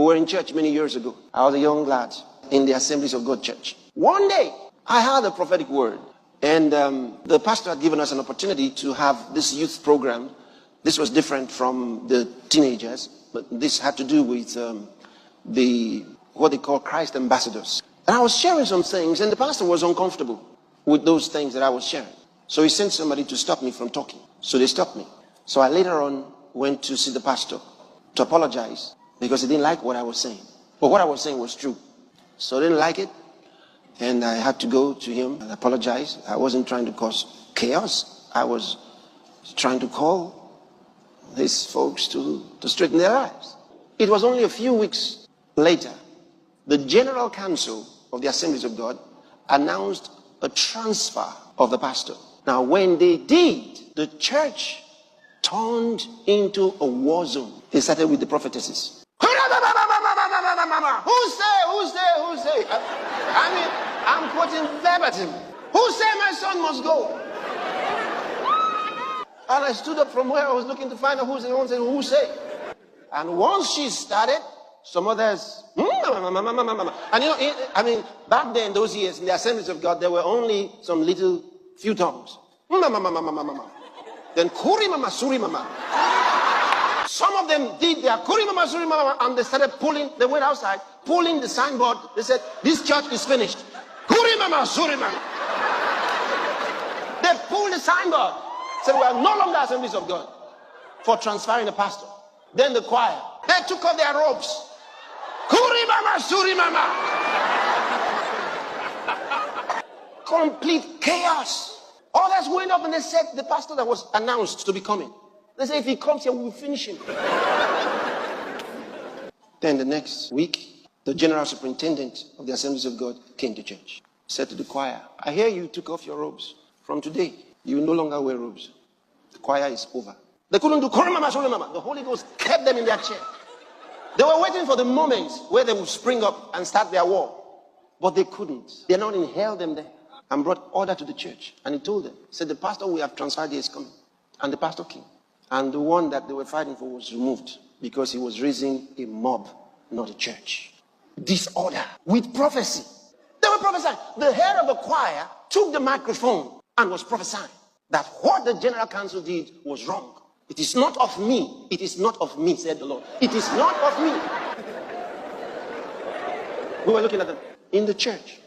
We were in church many years ago. I was a young lad in the Assemblies of God church. One day, I had a prophetic word. And the pastor had given us an opportunity to have this youth program. This was different from the teenagers, but this had to do with what they call Christ ambassadors. And I was sharing some things, and the pastor was uncomfortable with those things that I was sharing. So he sent somebody to stop me from talking. So they stopped me. So I later on went to see the pastor to apologize because he didn't like what I was saying. But what I was saying was true. So I didn't like it. And I had to go to him and apologize. I wasn't trying to cause chaos. I was trying to call these folks to straighten their lives. It was only a few weeks later, the General Council of the Assemblies of God announced a transfer of the pastor. Now, when they did, the church turned into a war zone. They started with the prophetesses. Who's there? I mean, I'm quoting verbatim. Who said my son must go? And I stood up from where I was looking to find out who's the one saying, who say? And once she started, some others, and back then, those years, in the Assemblies of God, there were only some little few tongues. Then kuri mama, suri mama. Some of them did their kuri mama, suri mama, and they started pulling, they went outside, pulling the signboard. They said, this church is finished. Kuri mama, suri mama. They pulled the signboard. Said, we are no longer Assemblies of God for transferring the pastor. Then the choir, they took off their robes. Kuri mama, suri mama. Complete chaos. Others went up and they said, the pastor that was announced to be coming, they said, if he comes here, we will finish him. Then the next week, the general superintendent of the Assemblies of God came to church. Said to the choir, I hear you took off your robes. From today, you will no longer wear robes. The choir is over. They couldn't do kuri mama, suri mama. The Holy Ghost kept them in their chair. They were waiting for the moment where they would spring up and start their war. But they couldn't. They not held them there and brought order to the church. And he told them, he said, the pastor we have transferred here is coming. And the pastor came. And the one that they were fighting for was removed because he was raising a mob, not a church. Disorder with prophecy. They were prophesying. The head of the choir took the microphone and was prophesying that what the General Council did was wrong. It is not of me. It is not of me, said the Lord. It is not of me. We were looking at them in the church.